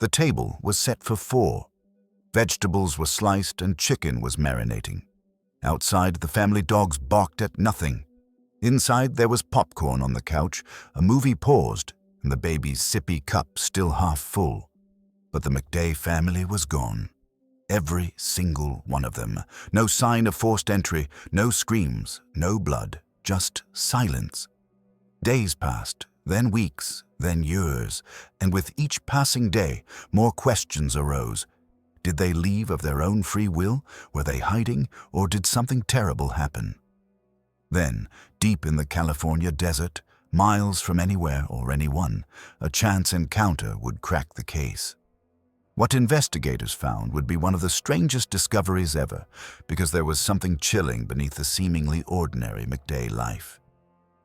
The table was set for 4. Vegetables were sliced and chicken was marinating. Outside, the family dogs barked at nothing. Inside, there was popcorn on the couch, a movie paused, and the baby's sippy cup still half full. But the MacStay family was gone. Every single one of them. No sign of forced entry, no screams, no blood, just silence. Days passed, then weeks, then years, and with each passing day, more questions arose. Did they leave of their own free will? Were they hiding, or did something terrible happen? Then, deep in the California desert, miles from anywhere or anyone, a chance encounter would crack the case. What investigators found would be one of the strangest discoveries ever, because there was something chilling beneath the seemingly ordinary MacStay life.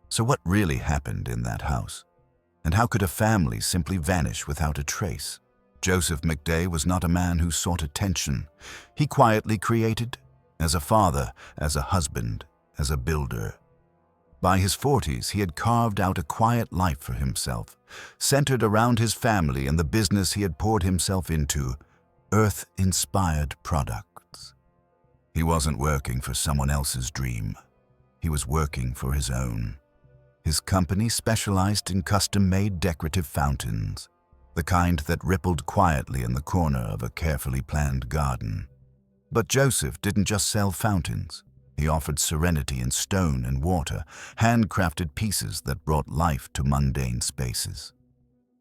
So what really happened in that house? And how could a family simply vanish without a trace? Joseph MacStay was not a man who sought attention. He quietly created, as a father, as a husband, as a builder. By his 40s, he had carved out a quiet life for himself, centered around his family and the business he had poured himself into, earth-inspired products. He wasn't working for someone else's dream. He was working for his own. His company specialized in custom-made decorative fountains, the kind that rippled quietly in the corner of a carefully planned garden. But Joseph didn't just sell fountains. He offered serenity in stone and water, handcrafted pieces that brought life to mundane spaces.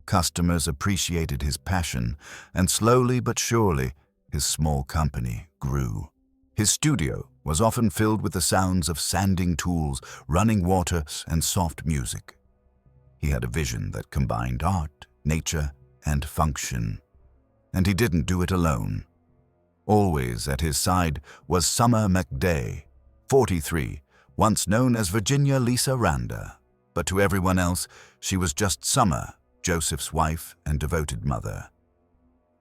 Customers appreciated his passion, and slowly but surely, his small company grew. His studio was often filled with the sounds of sanding tools, running water, and soft music. He had a vision that combined art, nature, and function. And he didn't do it alone. Always at his side was Summer MacStay, 43, once known as Virginia Lisa Randa, but to everyone else, she was just Summer, Joseph's wife and devoted mother.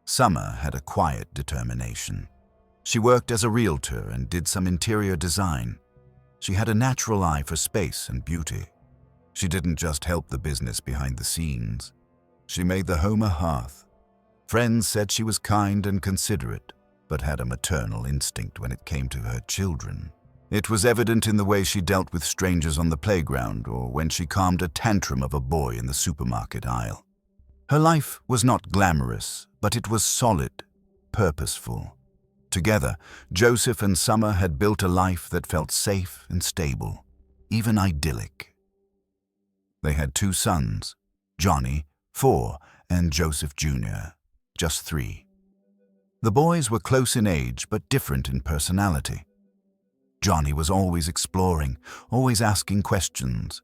Summer had a quiet determination. She worked as a realtor and did some interior design. She had a natural eye for space and beauty. She didn't just help the business behind the scenes. She made the home a hearth. Friends said she was kind and considerate, but had a maternal instinct when it came to her children. It was evident in the way she dealt with strangers on the playground or when she calmed a tantrum of a boy in the supermarket aisle. Her life was not glamorous, but it was solid, purposeful. Together, Joseph and Summer had built a life that felt safe and stable, even idyllic. They had 2 sons, Johnny, 4, and Joseph Jr., just 3. The boys were close in age but different in personality. Johnny was always exploring, always asking questions.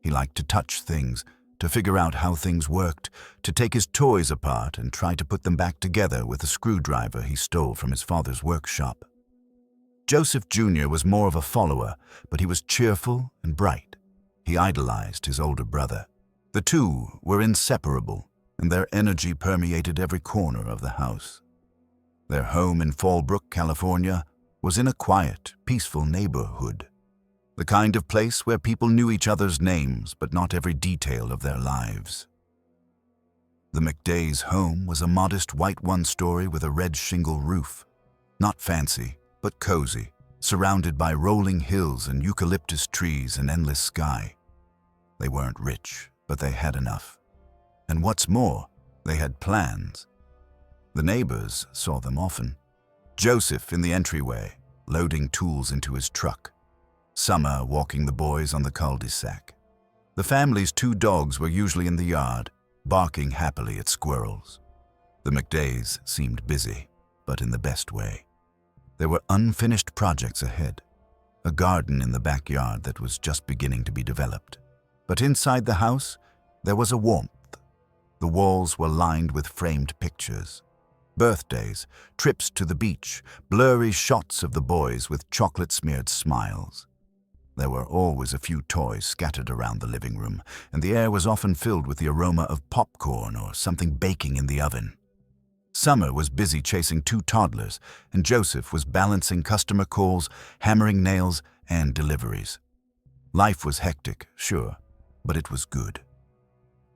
He liked to touch things, to figure out how things worked, to take his toys apart and try to put them back together with a screwdriver he stole from his father's workshop. Joseph Jr. was more of a follower, but he was cheerful and bright. He idolized his older brother. The two were inseparable, and their energy permeated every corner of the house. Their home in Fallbrook, California, was in a quiet, peaceful neighborhood. The kind of place where people knew each other's names, but not every detail of their lives. The MacStay's home was a modest white one-story with a red shingle roof. Not fancy, but cozy, surrounded by rolling hills and eucalyptus trees and endless sky. They weren't rich, but they had enough. And what's more, they had plans. The neighbors saw them often. Joseph in the entryway, loading tools into his truck. Summer walking the boys on the cul-de-sac. The family's 2 dogs were usually in the yard, barking happily at squirrels. The MacStays seemed busy, but in the best way. There were unfinished projects ahead. A garden in the backyard that was just beginning to be developed. But inside the house, there was a warmth. The walls were lined with framed pictures. Birthdays, trips to the beach, blurry shots of the boys with chocolate-smeared smiles. There were always a few toys scattered around the living room, and the air was often filled with the aroma of popcorn or something baking in the oven. Summer was busy chasing 2 toddlers, and Joseph was balancing customer calls, hammering nails, and deliveries. Life was hectic, sure, but it was good.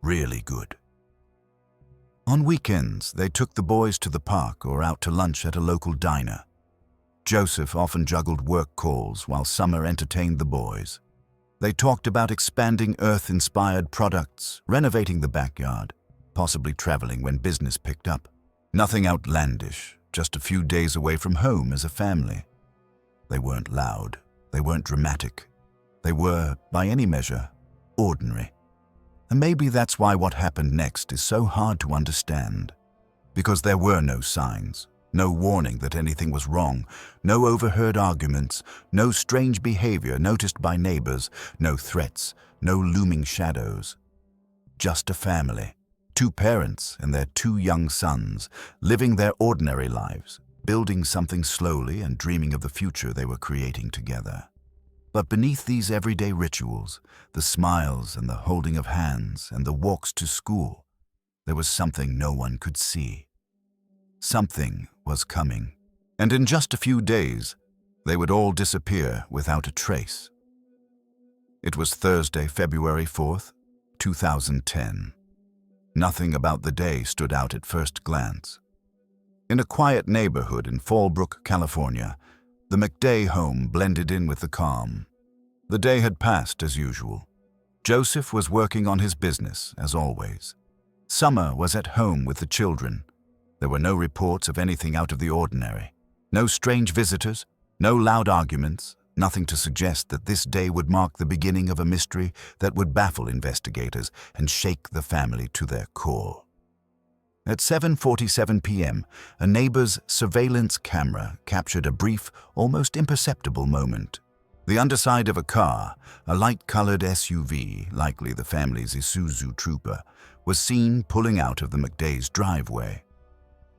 Really good. On weekends, they took the boys to the park or out to lunch at a local diner. Joseph often juggled work calls while Summer entertained the boys. They talked about expanding Earth-inspired products, renovating the backyard, possibly traveling when business picked up. Nothing outlandish, just a few days away from home as a family. They weren't loud, they weren't dramatic. They were, by any measure, ordinary. And maybe that's why what happened next is so hard to understand. Because there were no signs, no warning that anything was wrong, no overheard arguments, no strange behavior noticed by neighbors, no threats, no looming shadows. Just a family, two parents and their two young sons, living their ordinary lives, building something slowly and dreaming of the future they were creating together. But beneath these everyday rituals, the smiles and the holding of hands and the walks to school, there was something no one could see. Something was coming, and in just a few days, they would all disappear without a trace. It was Thursday, February 4th, 2010. Nothing about the day stood out at first glance. In a quiet neighborhood in Fallbrook, California, the MacStay home blended in with the calm. The day had passed as usual. Joseph was working on his business, as always. Summer was at home with the children. There were no reports of anything out of the ordinary. No strange visitors, no loud arguments, nothing to suggest that this day would mark the beginning of a mystery that would baffle investigators and shake the family to their core. At 7:47 p.m., a neighbor's surveillance camera captured a brief, almost imperceptible moment. The underside of a car, a light-colored SUV, likely the family's Isuzu Trooper, was seen pulling out of the MacStay's driveway.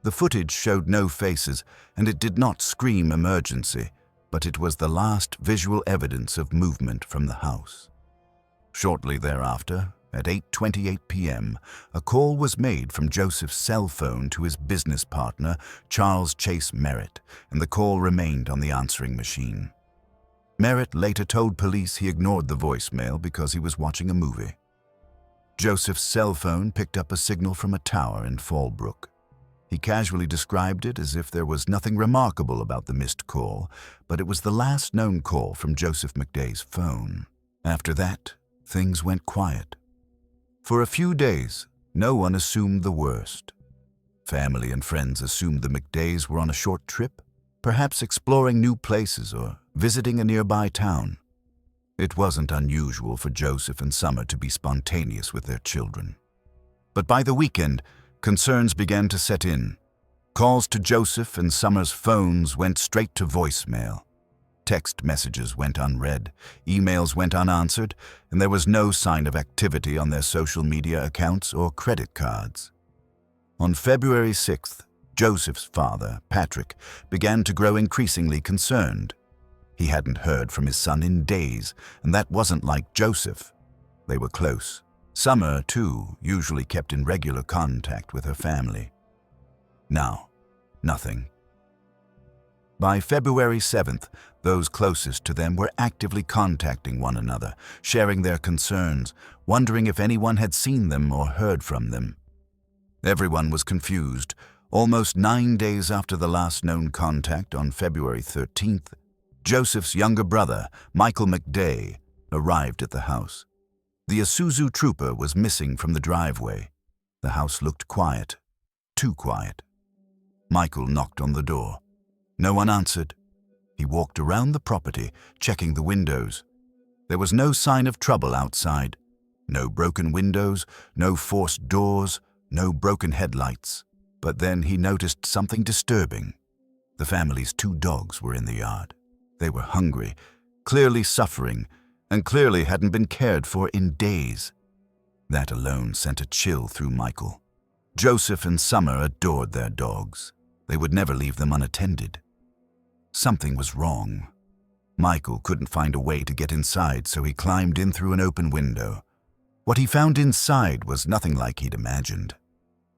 The footage showed no faces, and it did not scream emergency, but it was the last visual evidence of movement from the house. Shortly thereafter, at 8:28 p.m., a call was made from Joseph's cell phone to his business partner, Charles Chase Merritt, and the call remained on the answering machine. Merritt later told police he ignored the voicemail because he was watching a movie. Joseph's cell phone picked up a signal from a tower in Fallbrook. He casually described it as if there was nothing remarkable about the missed call, but it was the last known call from Joseph MacStay's phone. After that, things went quiet. For a few days, no one assumed the worst. Family and friends assumed the MacStays were on a short trip, perhaps exploring new places or visiting a nearby town. It wasn't unusual for Joseph and Summer to be spontaneous with their children. But by the weekend, concerns began to set in. Calls to Joseph and Summer's phones went straight to voicemail. Text messages went unread, emails went unanswered, and there was no sign of activity on their social media accounts or credit cards. On February 6th, Joseph's father, Patrick, began to grow increasingly concerned. He hadn't heard from his son in days, and that wasn't like Joseph. They were close. Summer, too, usually kept in regular contact with her family. Now, nothing. By February 7th, those closest to them were actively contacting one another, sharing their concerns, wondering if anyone had seen them or heard from them. Everyone was confused. Almost 9 days after the last known contact on February 13th, Joseph's younger brother, Michael MacStay, arrived at the house. The Isuzu Trooper was missing from the driveway. The house looked quiet, too quiet. Michael knocked on the door. No one answered. He walked around the property, checking the windows. There was no sign of trouble outside. No broken windows, no forced doors, no broken headlights. But then he noticed something disturbing. The family's 2 dogs were in the yard. They were hungry, clearly suffering, and clearly hadn't been cared for in days. That alone sent a chill through Michael. Joseph and Summer adored their dogs. They would never leave them unattended. Something was wrong. Michael couldn't find a way to get inside, so he climbed in through an open window. What he found inside was nothing like he'd imagined.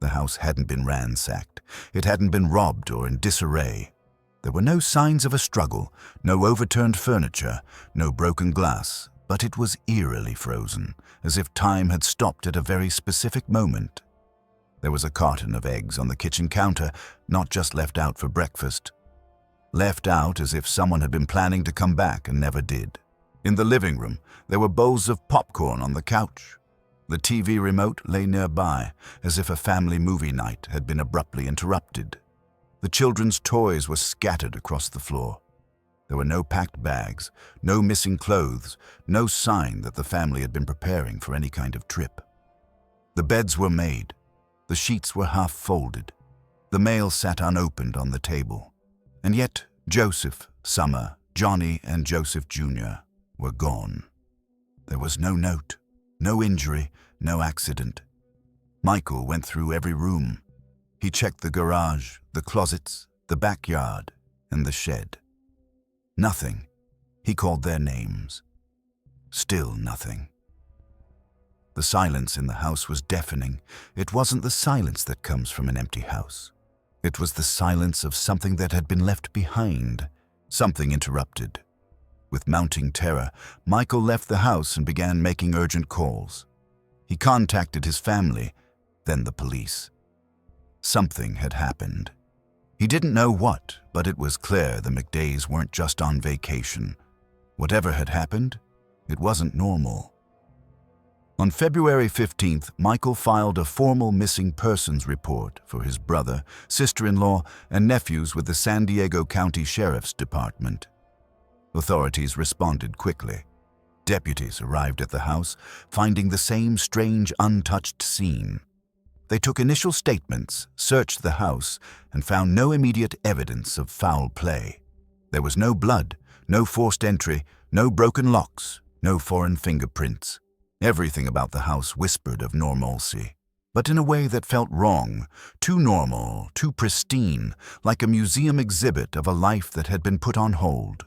The house hadn't been ransacked. It hadn't been robbed or in disarray. There were no signs of a struggle, no overturned furniture, no broken glass, but it was eerily frozen, as if time had stopped at a very specific moment. There was a carton of eggs on the kitchen counter, not just left out for breakfast. Left out as if someone had been planning to come back and never did. In the living room, there were bowls of popcorn on the couch. The TV remote lay nearby, as if a family movie night had been abruptly interrupted. The children's toys were scattered across the floor. There were no packed bags, no missing clothes, no sign that the family had been preparing for any kind of trip. The beds were made. The sheets were half folded. The mail sat unopened on the table. And yet Joseph, Summer, Johnny, and Joseph Jr. were gone. There was no note, no injury, no accident. Michael went through every room. He checked the garage, the closets, the backyard, and the shed. Nothing. He called their names. Still nothing. The silence in the house was deafening. It wasn't the silence that comes from an empty house. It was the silence of something that had been left behind, something interrupted. With mounting terror, Michael left the house and began making urgent calls. He contacted his family, then the police. Something had happened. He didn't know what, but it was clear the MacStays weren't just on vacation. Whatever had happened, it wasn't normal. On February 15th, Michael filed a formal missing persons report for his brother, sister-in-law, and nephews with the San Diego County Sheriff's Department. Authorities responded quickly. Deputies arrived at the house, finding the same strange, untouched scene. They took initial statements, searched the house, and found no immediate evidence of foul play. There was no blood, no forced entry, no broken locks, no foreign fingerprints. Everything about the house whispered of normalcy, but in a way that felt wrong, too normal, too pristine, like a museum exhibit of a life that had been put on hold.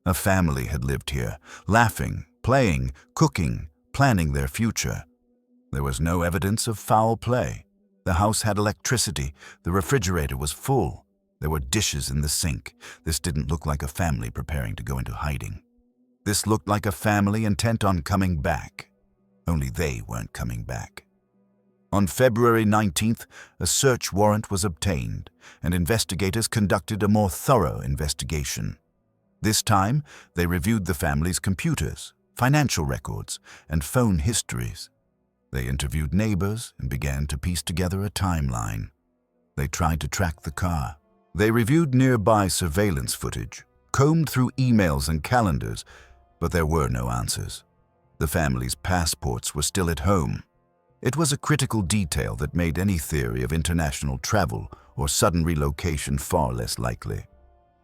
A family had lived here, laughing, playing, cooking, planning their future. There was no evidence of foul play. The house had electricity, the refrigerator was full, there were dishes in the sink. This didn't look like a family preparing to go into hiding. This looked like a family intent on coming back. Only they weren't coming back. On February 19th, a search warrant was obtained, and investigators conducted a more thorough investigation. This time, they reviewed the family's computers, financial records, and phone histories. They interviewed neighbors and began to piece together a timeline. They tried to track the car. They reviewed nearby surveillance footage, combed through emails and calendars, but there were no answers. The family's passports were still at home. It was a critical detail that made any theory of international travel or sudden relocation far less likely.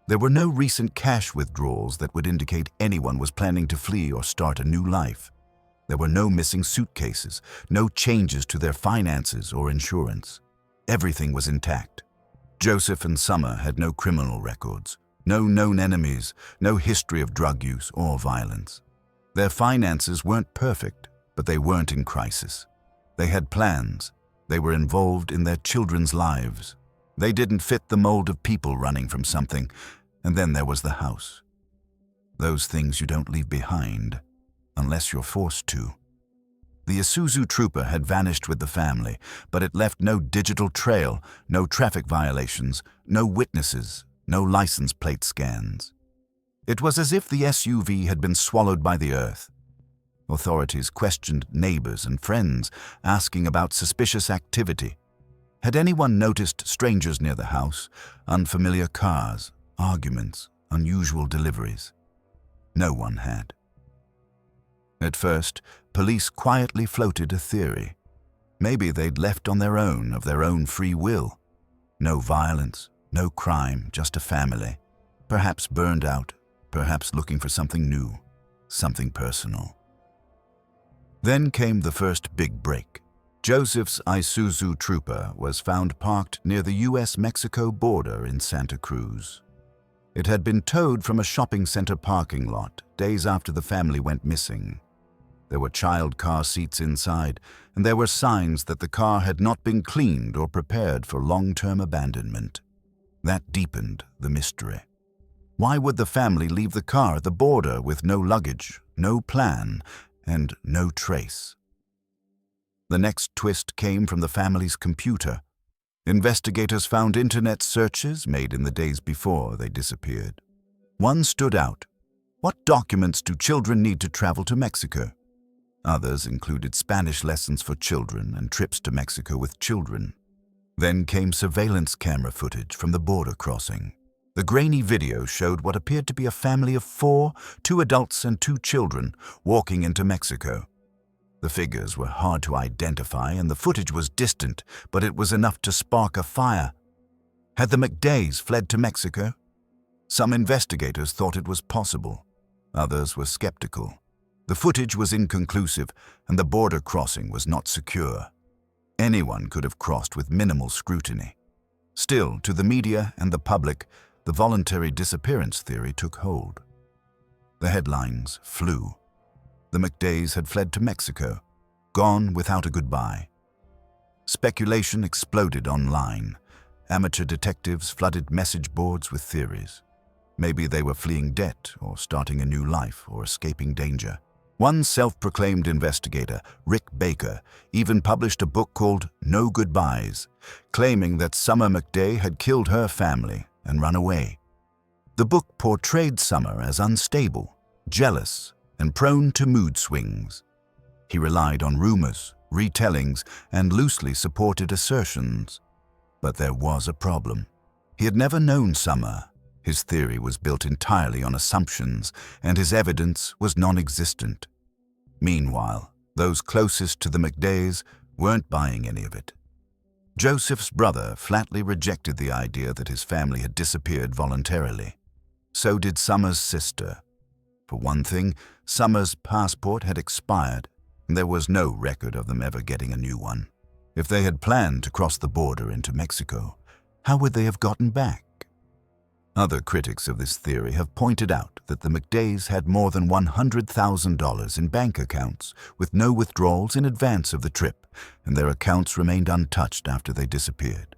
There were no recent cash withdrawals that would indicate anyone was planning to flee or start a new life. There were no missing suitcases, no changes to their finances or insurance. Everything was intact. Joseph and Summer had no criminal records, no known enemies, no history of drug use or violence. Their finances weren't perfect, but they weren't in crisis. They had plans. They were involved in their children's lives. They didn't fit the mold of people running from something. And then there was the house. Those things you don't leave behind, unless you're forced to. The Isuzu trooper had vanished with the family, but it left no digital trail, no traffic violations, no witnesses, no license plate scans. It was as if the SUV had been swallowed by the earth. Authorities questioned neighbors and friends, asking about suspicious activity. Had anyone noticed strangers near the house, unfamiliar cars, arguments, unusual deliveries? No one had. At first, police quietly floated a theory. Maybe they'd left on their own, of their own free will. No violence, no crime, just a family. Perhaps burned out, perhaps looking for something new, something personal. Then came the first big break. Joseph's Isuzu trooper was found parked near the U.S.-Mexico border in Santa Cruz. It had been towed from a shopping center parking lot days after the family went missing. There were child car seats inside, and there were signs that the car had not been cleaned or prepared for long-term abandonment. That deepened the mystery. Why would the family leave the car at the border with no luggage, no plan, and no trace? The next twist came from the family's computer. Investigators found internet searches made in the days before they disappeared. One stood out. What documents do children need to travel to Mexico? Others included Spanish lessons for children and trips to Mexico with children. Then came surveillance camera footage from the border crossing. The grainy video showed what appeared to be a family of 4, 2 adults and 2 children, walking into Mexico. The figures were hard to identify and the footage was distant, but it was enough to spark a fire. Had the MacStays fled to Mexico? Some investigators thought it was possible. Others were skeptical. The footage was inconclusive and the border crossing was not secure. Anyone could have crossed with minimal scrutiny. Still, to the media and the public, the voluntary disappearance theory took hold. The headlines flew. The MacStays had fled to Mexico, gone without a goodbye. Speculation exploded online. Amateur detectives flooded message boards with theories. Maybe they were fleeing debt or starting a new life or escaping danger. One self-proclaimed investigator, Rick Baker, even published a book called No Goodbyes, claiming that Summer MacStay had killed her family and run away. The book portrayed Summer as unstable, jealous, and prone to mood swings. He relied on rumors, retellings, and loosely supported assertions. But there was a problem. He had never known Summer. His theory was built entirely on assumptions, and his evidence was non-existent. Meanwhile, those closest to the MacStays weren't buying any of it. Joseph's brother flatly rejected the idea that his family had disappeared voluntarily. So did Summer's sister. For one thing, Summer's passport had expired, and there was no record of them ever getting a new one. If they had planned to cross the border into Mexico, how would they have gotten back? Other critics of this theory have pointed out that the MacStays had more than $100,000 in bank accounts with no withdrawals in advance of the trip, and their accounts remained untouched after they disappeared.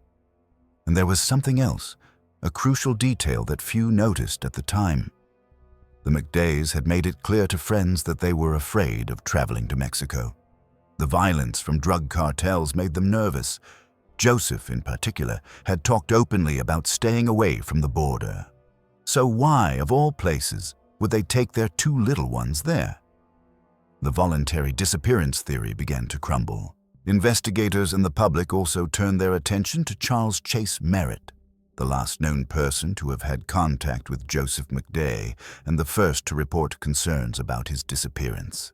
And there was something else, a crucial detail that few noticed at the time. The MacStays had made it clear to friends that they were afraid of traveling to Mexico. The violence from drug cartels made them nervous. Joseph, in particular, had talked openly about staying away from the border. So why, of all places, would they take their 2 little ones there? The voluntary disappearance theory began to crumble. Investigators and the public also turned their attention to Charles Chase Merritt, the last known person to have had contact with Joseph MacStay and the first to report concerns about his disappearance.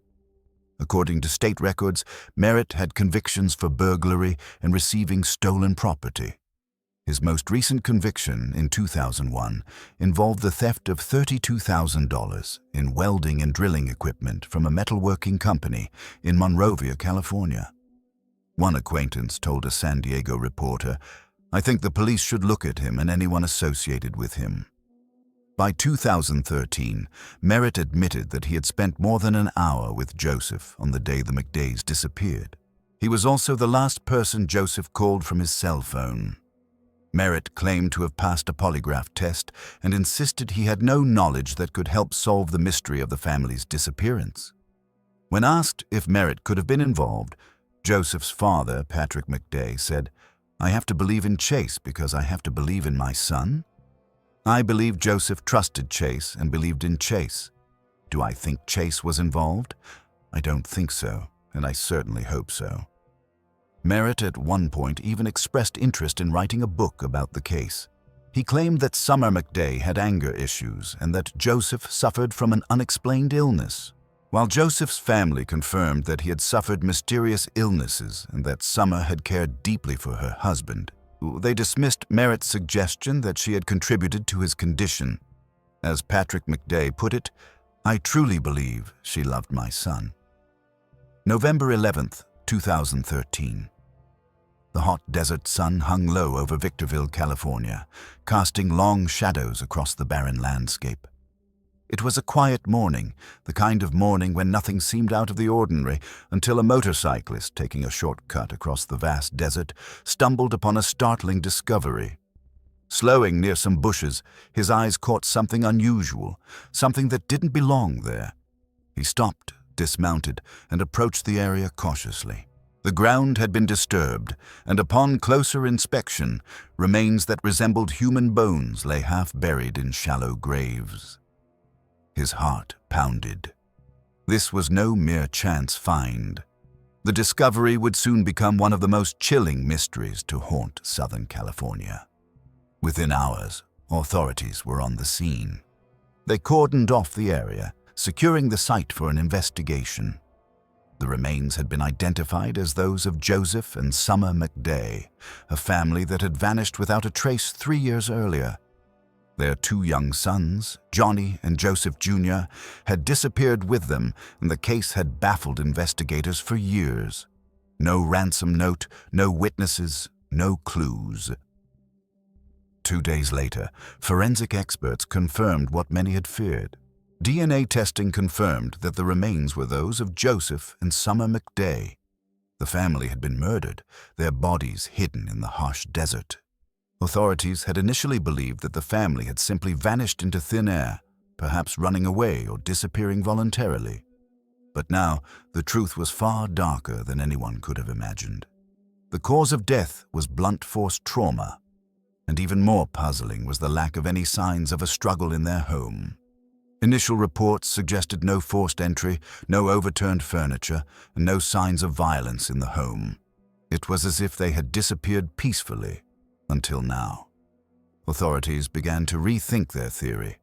According to state records, Merritt had convictions for burglary and receiving stolen property. His most recent conviction, in 2001, involved the theft of $32,000 in welding and drilling equipment from a metalworking company in Monrovia, California. One acquaintance told a San Diego reporter, "I think the police should look at him and anyone associated with him." By 2013, Merritt admitted that he had spent more than an hour with Joseph on the day the MacStays disappeared. He was also the last person Joseph called from his cell phone. Merritt claimed to have passed a polygraph test and insisted he had no knowledge that could help solve the mystery of the family's disappearance. When asked if Merritt could have been involved, Joseph's father, Patrick MacStay, said, "I have to believe in Chase because I have to believe in my son." I believe Joseph trusted Chase and believed in Chase. Do I think Chase was involved? I don't think so, and I certainly hope so. Merritt at one point even expressed interest in writing a book about the case. He claimed that Summer MacStay had anger issues and that Joseph suffered from an unexplained illness. While Joseph's family confirmed that he had suffered mysterious illnesses and that Summer had cared deeply for her husband, they dismissed Merritt's suggestion that she had contributed to his condition. As Patrick MacStay put it, "I truly believe she loved my son." November 11th, 2013. The hot desert sun hung low over Victorville, California, casting long shadows across the barren landscape. It was a quiet morning, the kind of morning when nothing seemed out of the ordinary, until a motorcyclist taking a shortcut across the vast desert stumbled upon a startling discovery. Slowing near some bushes, his eyes caught something unusual, something that didn't belong there. He stopped, dismounted, and approached the area cautiously. The ground had been disturbed, and upon closer inspection, remains that resembled human bones lay half buried in shallow graves. His heart pounded. This was no mere chance find. The discovery would soon become one of the most chilling mysteries to haunt Southern California. Within hours, authorities were on the scene. They cordoned off the area, securing the site for an investigation. The remains had been identified as those of Joseph and Summer MacStay, a family that had vanished without a trace 3 years earlier. Their 2 young sons, Johnny and Joseph Jr., had disappeared with them, and the case had baffled investigators for years. No ransom note, no witnesses, no clues. 2 days later, forensic experts confirmed what many had feared. DNA testing confirmed that the remains were those of Joseph and Summer MacStay. The family had been murdered, their bodies hidden in the harsh desert. Authorities had initially believed that the family had simply vanished into thin air, perhaps running away or disappearing voluntarily. But now, the truth was far darker than anyone could have imagined. The cause of death was blunt force trauma, and even more puzzling was the lack of any signs of a struggle in their home. Initial reports suggested no forced entry, no overturned furniture, and no signs of violence in the home. It was as if they had disappeared peacefully, until now. Authorities began to rethink their theory.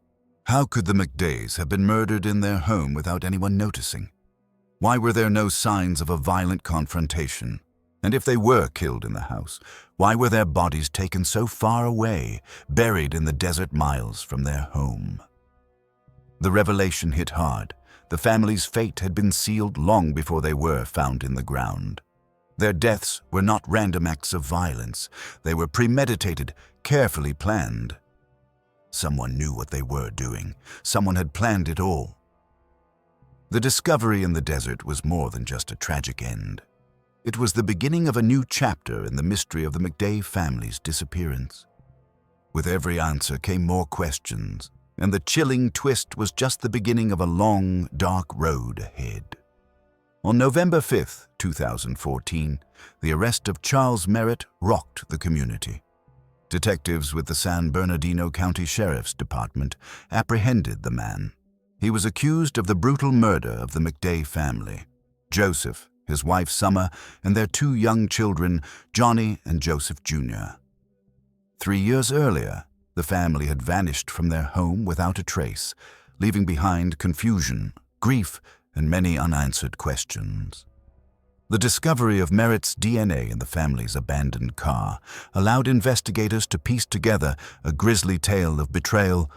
How could the MacStays have been murdered in their home without anyone noticing? Why were there no signs of a violent confrontation? And if they were killed in the house, why were their bodies taken so far away, buried in the desert miles from their home? The revelation hit hard. The family's fate had been sealed long before they were found in the ground. Their deaths were not random acts of violence. They were premeditated, carefully planned. Someone knew what they were doing. Someone had planned it all. The discovery in the desert was more than just a tragic end. It was the beginning of a new chapter in the mystery of the MacStay family's disappearance. With every answer came more questions, and the chilling twist was just the beginning of a long, dark road ahead. On November 5, 2014, the arrest of Charles Merritt rocked the community. Detectives with the San Bernardino County Sheriff's Department apprehended the man. He was accused of the brutal murder of the MacStay family, Joseph, his wife Summer, and their 2 young children, Johnny and Joseph Jr. 3 years earlier, the family had vanished from their home without a trace, leaving behind confusion, grief, and many unanswered questions. The discovery of Merritt's DNA in the family's abandoned car allowed investigators to piece together a grisly tale of betrayal,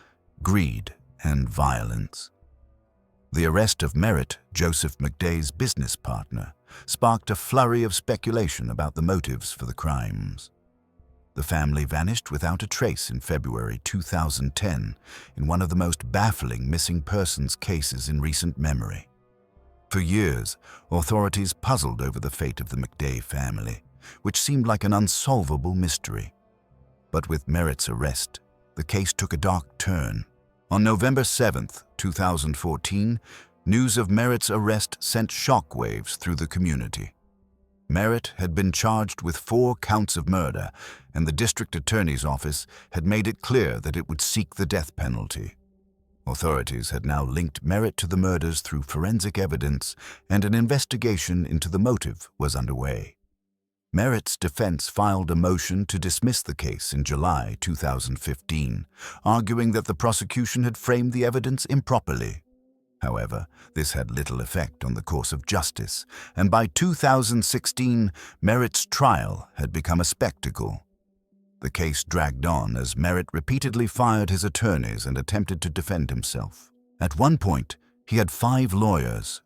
greed, and violence. The arrest of Merritt, Joseph MacStay's business partner, sparked a flurry of speculation about the motives for the crimes. The family vanished without a trace in February 2010 in one of the most baffling missing persons cases in recent memory. For years, authorities puzzled over the fate of the MacStay family, which seemed like an unsolvable mystery. But with Merritt's arrest, the case took a dark turn. On November 7, 2014, news of Merritt's arrest sent shockwaves through the community. Merritt had been charged with 4 counts of murder, and the district attorney's office had made it clear that it would seek the death penalty. Authorities had now linked Merritt to the murders through forensic evidence, and an investigation into the motive was underway. Merritt's defense filed a motion to dismiss the case in July 2015, arguing that the prosecution had framed the evidence improperly. However, this had little effect on the course of justice, and by 2016, Merritt's trial had become a spectacle. The case dragged on as Merritt repeatedly fired his attorneys and attempted to defend himself. At one point, he had 5 lawyers.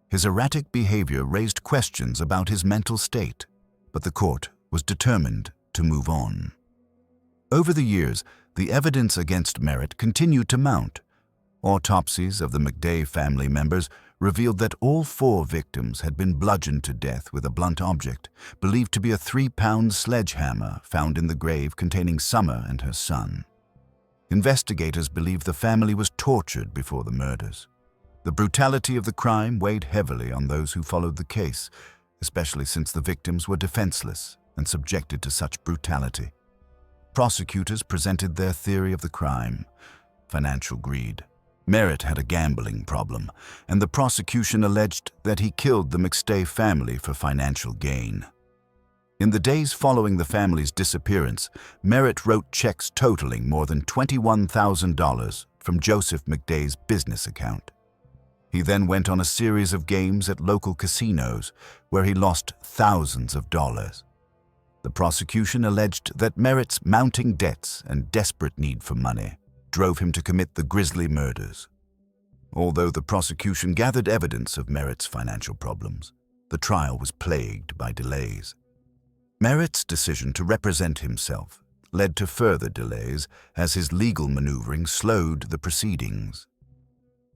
His erratic behavior raised questions about his mental state, but the court was determined to move on. Over the years, the evidence against Merritt continued to mount. Autopsies of the MacStay family members revealed that all 4 victims had been bludgeoned to death with a blunt object, believed to be a 3-pound sledgehammer found in the grave containing Summer and her son. Investigators believe the family was tortured before the murders. The brutality of the crime weighed heavily on those who followed the case, especially since the victims were defenseless and subjected to such brutality. Prosecutors presented their theory of the crime: financial greed. Merritt had a gambling problem, and the prosecution alleged that he killed the MacStay family for financial gain. In the days following the family's disappearance, Merritt wrote checks totaling more than $21,000 from Joseph McDay's business account. He then went on a series of games at local casinos where he lost thousands of dollars. The prosecution alleged that Merritt's mounting debts and desperate need for money drove him to commit the grisly murders. Although the prosecution gathered evidence of Merritt's financial problems, the trial was plagued by delays. Merritt's decision to represent himself led to further delays as his legal maneuvering slowed the proceedings.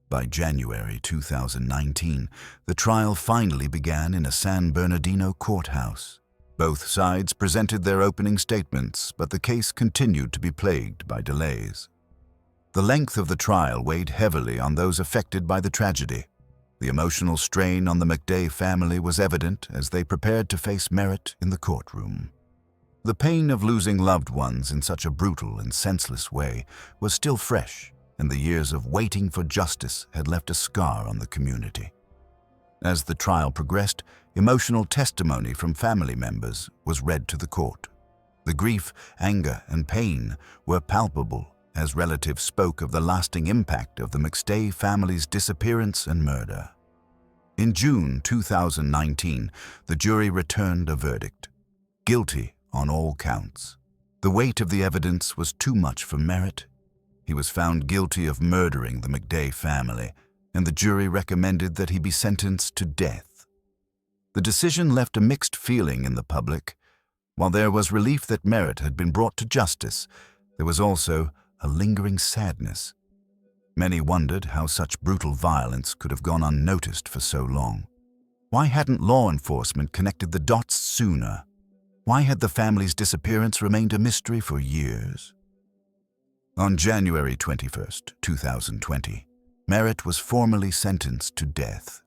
By January 2019, the trial finally began in a San Bernardino courthouse. Both sides presented their opening statements, but the case continued to be plagued by delays. The length of the trial weighed heavily on those affected by the tragedy. The emotional strain on the MacDay family was evident as they prepared to face Merritt in the courtroom. The pain of losing loved ones in such a brutal and senseless way was still fresh, and the years of waiting for justice had left a scar on the community. As the trial progressed, emotional testimony from family members was read to the court. The grief, anger, and pain were palpable as relatives spoke of the lasting impact of the MacStay family's disappearance and murder. In June 2019, the jury returned a verdict: guilty on all counts. The weight of the evidence was too much for Merritt. He was found guilty of murdering the MacDay family, and the jury recommended that he be sentenced to death. The decision left a mixed feeling in the public. While there was relief that Merritt had been brought to justice, there was also a lingering sadness. Many wondered how such brutal violence could have gone unnoticed for so long. Why hadn't law enforcement connected the dots sooner? Why had the family's disappearance remained a mystery for years? On January 21, 2020, Merritt was formally sentenced to death.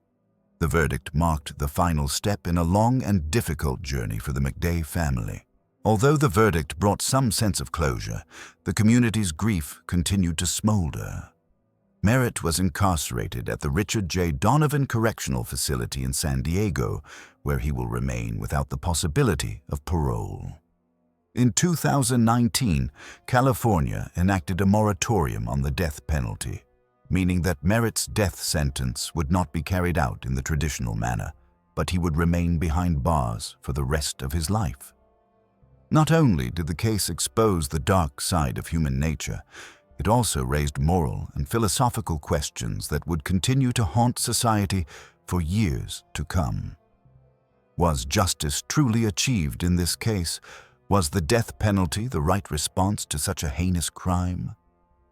The verdict marked the final step in a long and difficult journey for the MacDay family. Although the verdict brought some sense of closure, the community's grief continued to smolder. Merritt was incarcerated at the Richard J. Donovan Correctional Facility in San Diego, where he will remain without the possibility of parole. In 2019, California enacted a moratorium on the death penalty, meaning that Merritt's death sentence would not be carried out in the traditional manner, but he would remain behind bars for the rest of his life. Not only did the case expose the dark side of human nature, it also raised moral and philosophical questions that would continue to haunt society for years to come. Was justice truly achieved in this case? Was the death penalty the right response to such a heinous crime?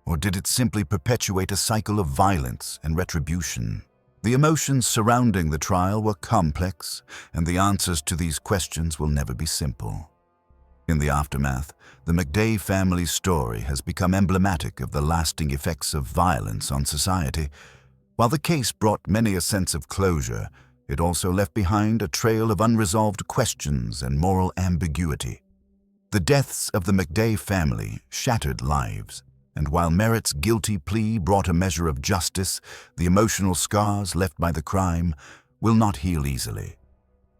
Or did it simply perpetuate a cycle of violence and retribution? The emotions surrounding the trial were complex, and the answers to these questions will never be simple. In the aftermath, the MacDay family's story has become emblematic of the lasting effects of violence on society. While the case brought many a sense of closure, it also left behind a trail of unresolved questions and moral ambiguity. The deaths of the MacDay family shattered lives, and while Merritt's guilty plea brought a measure of justice, the emotional scars left by the crime will not heal easily.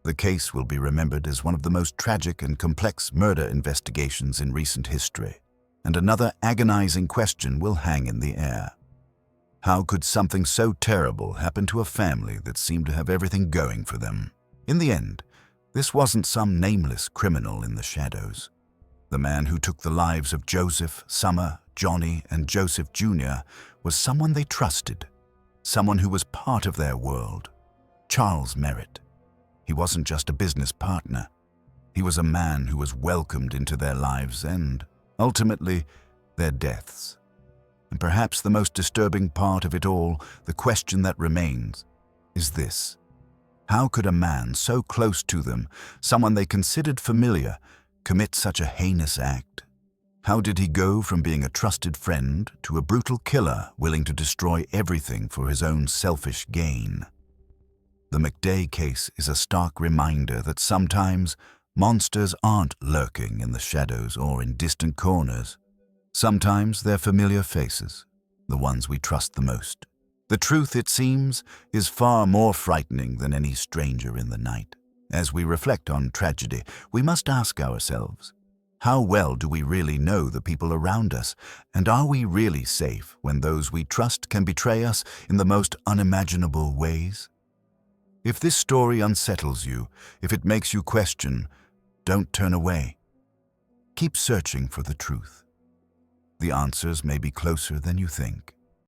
The case will be remembered as one of the most tragic and complex murder investigations in recent history, and another agonizing question will hang in the air. How could something so terrible happen to a family that seemed to have everything going for them? In the end, this wasn't some nameless criminal in the shadows. The man who took the lives of Joseph, Summer, Johnny, and Joseph Jr. was someone they trusted, someone who was part of their world: Charles Merritt. He wasn't just a business partner. He was a man who was welcomed into their lives and, ultimately, their deaths. And perhaps the most disturbing part of it all, the question that remains, is this: how could a man so close to them, someone they considered familiar, commit such a heinous act? How did he go from being a trusted friend to a brutal killer willing to destroy everything for his own selfish gain? The MacStay case is a stark reminder that sometimes monsters aren't lurking in the shadows or in distant corners. Sometimes they're familiar faces, the ones we trust the most. The truth, it seems, is far more frightening than any stranger in the night. As we reflect on tragedy, we must ask ourselves, how well do we really know the people around us, and are we really safe when those we trust can betray us in the most unimaginable ways? If this story unsettles you, if it makes you question, don't turn away. Keep searching for the truth. The answers may be closer than you think.